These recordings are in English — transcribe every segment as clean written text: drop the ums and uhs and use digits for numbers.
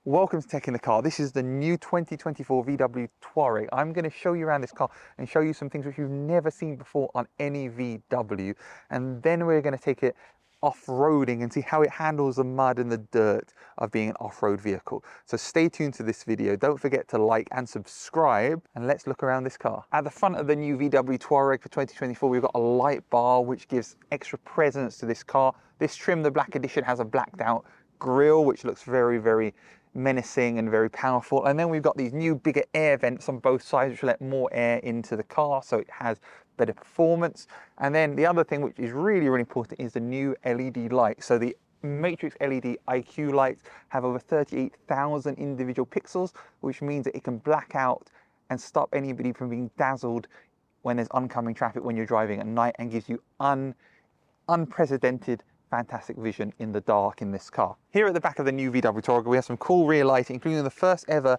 Welcome to Tech in the Car. This is the new 2024 VW Touareg. I'm going to show you around this car and show you some things which you've never seen before on any VW. And then we're going to take it off-roading and see how it handles the mud and the dirt of being an off-road vehicle. So stay tuned to this video. Don't forget to like and subscribe, and let's look around this car. At the front of the new VW Touareg for 2024, we've got a light bar which gives extra presence to this car. This trim, the black edition, has a blacked out grille which looks very menacing and very powerful. And then we've got these new bigger air vents on both sides which will let more air into the car, so it has better performance. And then the other thing which is really important is the new LED light. So the Matrix LED IQ lights have over 38,000 individual pixels, which means that it can black out and stop anybody from being dazzled when there's oncoming traffic when you're driving at night, and gives you unprecedented fantastic vision in the dark in this car. Here at the back of the new VW Touareg, we have some cool rear lighting, including the first ever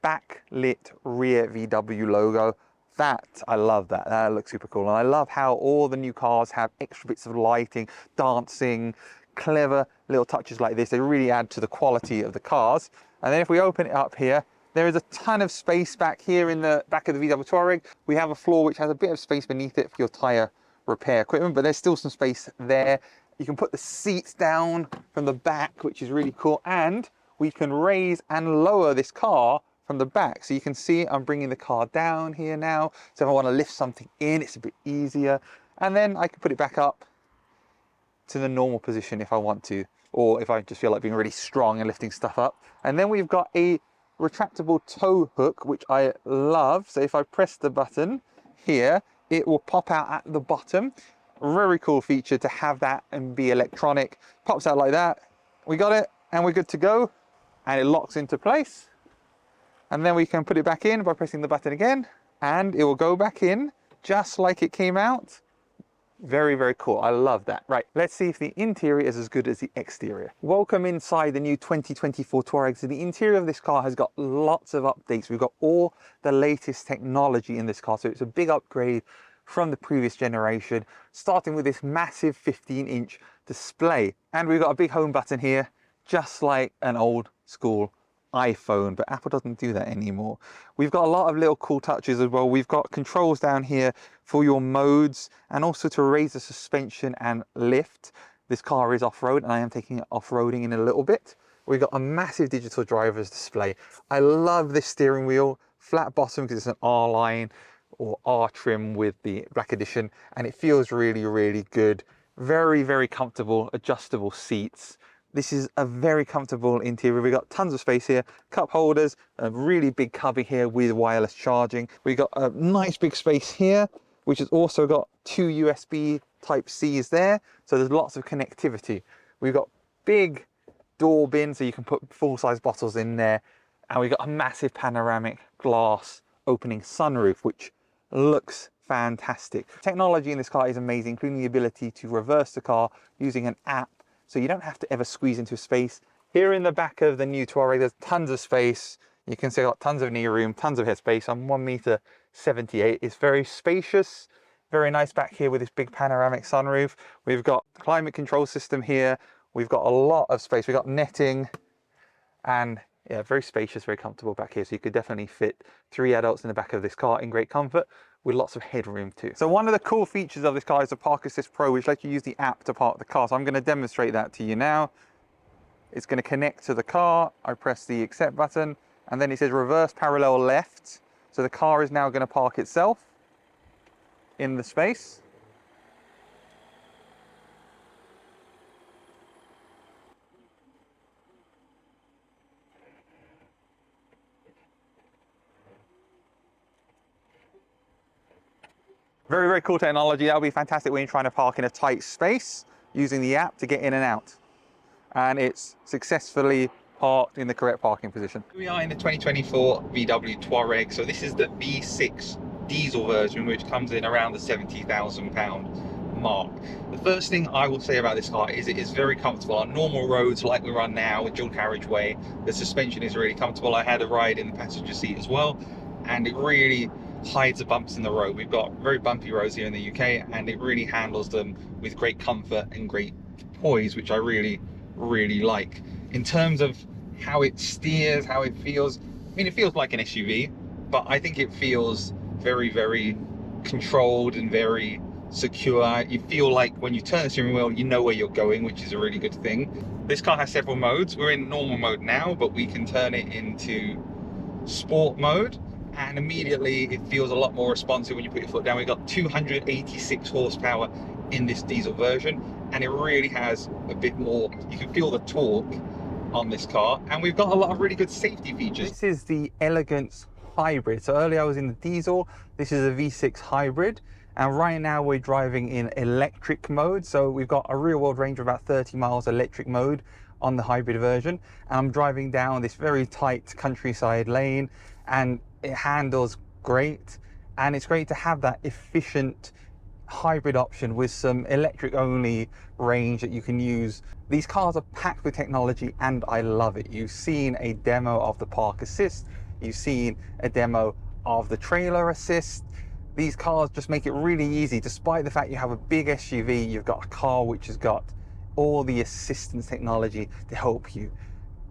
backlit rear VW logo. I love that. That looks super cool. And I love how all the new cars have extra bits of lighting, dancing, clever little touches like this. They really add to the quality of the cars. And then if we open it up here, there is a ton of space back here in the back of the VW Touareg. We have a floor which has a bit of space beneath it for your tire repair equipment, but there's still some space there. You can put the seats down from the back, which is really cool. And we can raise and lower this car from the back. So you can see I'm bringing the car down here now. So if I want to lift something in, it's a bit easier. And then I can put it back up to the normal position if I want to, or if I just feel like being really strong and lifting stuff up. And then we've got a retractable tow hook, which I love. So if I press the button here, it will pop out at the bottom. Very cool feature to have that and be electronic. Pops out like that. We got it and we're good to go. And it locks into place. And then we can put it back in by pressing the button again, and it will go back in just like it came out. Very cool. I love that. Right, let's see if the interior is as good as the exterior. Welcome inside the new 2024 Touareg. So the interior of this car has got lots of updates. We've got all the latest technology in this car. So it's a big upgrade from the previous generation, starting with this massive 15-inch display. And we've got a big home button here, just like an old school iPhone, but Apple doesn't do that anymore. We've got a lot of little cool touches as well. We've got controls down here for your modes, and also to raise the suspension and lift. This car is off-road, and I am taking it off-roading in a little bit. We've got a massive digital driver's display. I love this steering wheel, flat bottom because it's an R-line or R trim with the black edition, and it feels really good. Very comfortable, adjustable seats. This is a very comfortable interior. We've got tons of space here, cup holders, a really big cubby here with wireless charging. We've got a nice big space here, which has also got two USB Type-Cs there. So there's lots of connectivity. We've got big door bins, so you can put full-size bottles in there. And we've got a massive panoramic glass opening sunroof, which looks fantastic. Technology in this car is amazing, including the ability to reverse the car using an app. So you don't have to ever squeeze into space. Here in the back of the new Touareg, there's tons of space. You can see I've got tons of knee room, tons of headspace. I'm 1.78 meters. It's very spacious, very nice back here with this big panoramic sunroof. We've got climate control system here. We've got a lot of space. We've got netting, and yeah, very spacious, very comfortable back here. So you could definitely fit 3 adults in the back of this car in great comfort, with lots of headroom too. So one of the cool features of this car is the Park Assist Pro, which lets you use the app to park the car. So I'm going to demonstrate that to you now. It's going to connect to the car. I press the accept button, and then it says reverse parallel left. So the car is now going to park itself in the space. Very cool technology. That'll be fantastic when you're trying to park in a tight space using the app to get in and out. And it's successfully parked in the correct parking position. We are in the 2024 VW Touareg. So this is the V6 diesel version, which comes in around the £70,000 mark. The first thing I will say about this car is it is very comfortable. On normal roads like we run now with dual carriageway, the suspension is really comfortable. I had a ride in the passenger seat as well, and it really hides the bumps in the road. We've got very bumpy roads here in the UK, and it really handles them with great comfort and great poise, which I really like. In terms of how it steers, how it feels. I mean, it feels like an SUV, but I think it feels very, very controlled and very secure. You feel like when you turn the steering wheel, you know where you're going, which is a really good thing. This car has several modes. We're in normal mode now, but we can turn it into sport mode, and immediately it feels a lot more responsive when you put your foot down. We've got 286 horsepower in this diesel version, and it really has a bit more. You can feel the torque on this car, and we've got a lot of really good safety features. This is the Elegance Hybrid. So earlier I was in the diesel, this is a V6 hybrid, and right now we're driving in electric mode. So we've got a real world range of about 30 miles electric mode on the hybrid version, and I'm driving down this very tight countryside lane, and it handles great, and it's great to have that efficient hybrid option with some electric only range that you can use. These cars are packed with technology, and I love it. You've seen a demo of the park assist, you've seen a demo of the trailer assist. These cars just make it really easy. Despite the fact you have a big SUV, you've got a car which has got all the assistance technology to help you.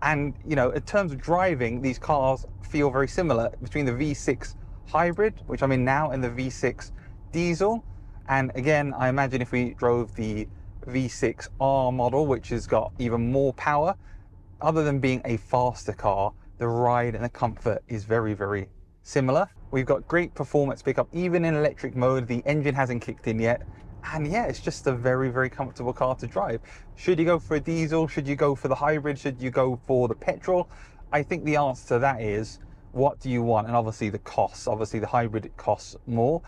And you know, in terms of driving, these cars feel very similar between the V6 hybrid, which I'm in now, and the V6 diesel. And again, I imagine if we drove the V6R model, which has got even more power, other than being a faster car, the ride and the comfort is very, very similar. We've got great performance pickup, even in electric mode. The engine hasn't kicked in yet. And yeah, it's just a very, very comfortable car to drive. Should you go for a diesel? Should you go for the hybrid? Should you go for the petrol? I think the answer to that is, what do you want? And obviously the costs. Obviously the hybrid costs more.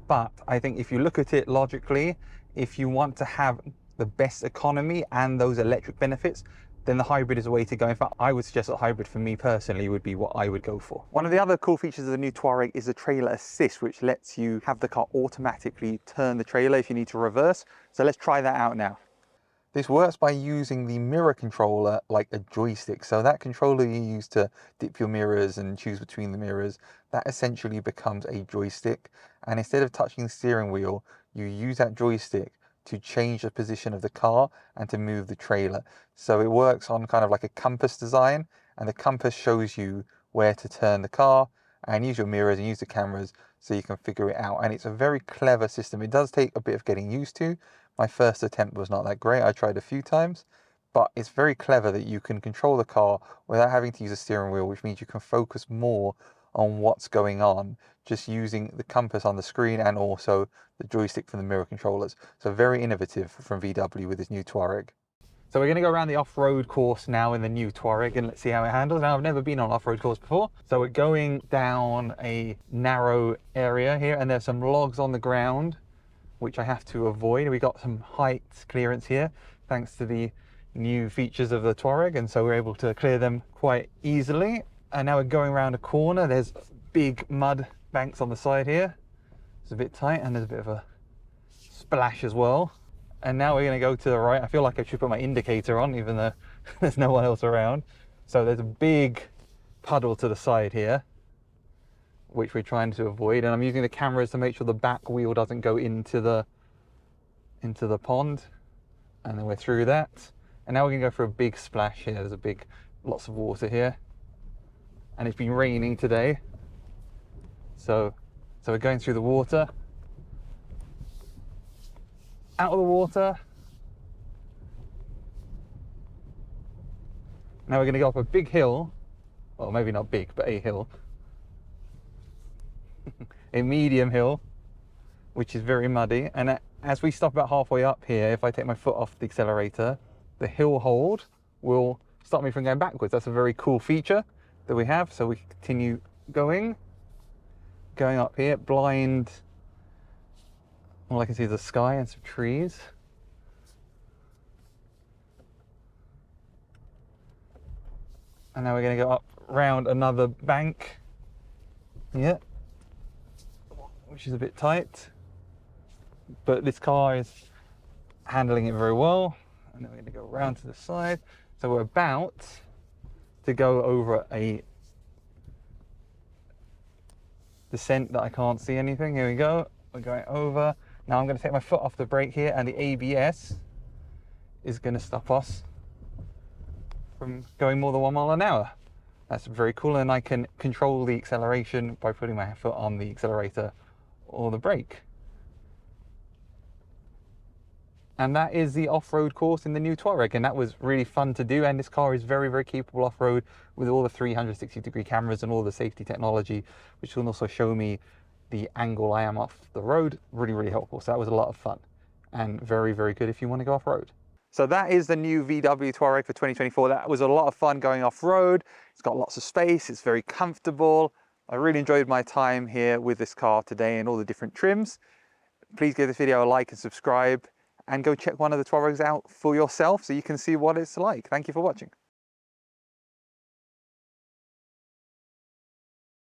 But I think if you look at it logically, if you want to have the best economy and those electric benefits, then the hybrid is a way to go. In fact, I would suggest that hybrid for me personally would be what I would go for. One of the other cool features of the new Touareg is the trailer assist, which lets you have the car automatically turn the trailer if you need to reverse. So let's try that out now. This works by using the mirror controller like a joystick. So that controller you use to dip your mirrors and choose between the mirrors, that essentially becomes a joystick. And instead of touching the steering wheel, you use that joystick to change the position of the car and to move the trailer. So it works on kind of like a compass design, and the compass shows you where to turn the car, and use your mirrors and use the cameras so you can figure it out. And it's a very clever system. It does take a bit of getting used to. My first attempt was not that great. I tried a few times, but it's very clever that you can control the car without having to use a steering wheel, which means you can focus more on what's going on just using the compass on the screen and also the joystick from the mirror controllers. So very innovative from VW with this new Touareg. So we're going to go around the off-road course now in the new Touareg, and let's see how it handles. Now, I've never been on an off-road course before, so we're going down a narrow area here, and there's some logs on the ground which I have to avoid. We got some height clearance here thanks to the new features of the Touareg, and so we're able to clear them quite easily. And now we're going around a corner. There's big mud banks on the side here. It's a bit tight, and there's a bit of a splash as well. And now we're going to go to the right. I feel like I should put my indicator on, even though there's no one else around. So there's a big puddle to the side here, which we're trying to avoid. And I'm using the cameras to make sure the back wheel doesn't go into the pond. And then we're through that. And now we're going to go for a big splash here. There's lots of water here. And it's been raining today. So we're going through the water. Out of the water. Now we're going to go up a big hill. Well, maybe not big, but a hill. A medium hill, which is very muddy. And as we stop about halfway up here, if I take my foot off the accelerator, the hill hold will stop me from going backwards. That's a very cool feature that we have. So we continue going up here, blind. All I can see is the sky and some trees. And now we're going to go up round another bank. Yeah. Which is a bit tight. But this car is handling it very well. And then we're going to go around to the side. So we're about to go over a descent that I can't see anything. Here we go. We're going over. Now I'm going to take my foot off the brake here, and the ABS is going to stop us from going more than 1 mile an hour. That's very cool, and I can control the acceleration by putting my foot on the accelerator or the brake. And that is the off-road course in the new Touareg, and that was really fun to do. And this car is very, very capable off-road with all the 360-degree cameras and all the safety technology, which will also show me the angle I am off the road. Really, really helpful. So that was a lot of fun and very, very good if you want to go off-road. So that is the new VW Touareg for 2024. That was a lot of fun going off-road. It's got lots of space. It's very comfortable. I really enjoyed my time here with this car today and all the different trims. Please give this video a like and subscribe, and go check one of the Touaregs out for yourself so you can see what it's like. Thank you for watching.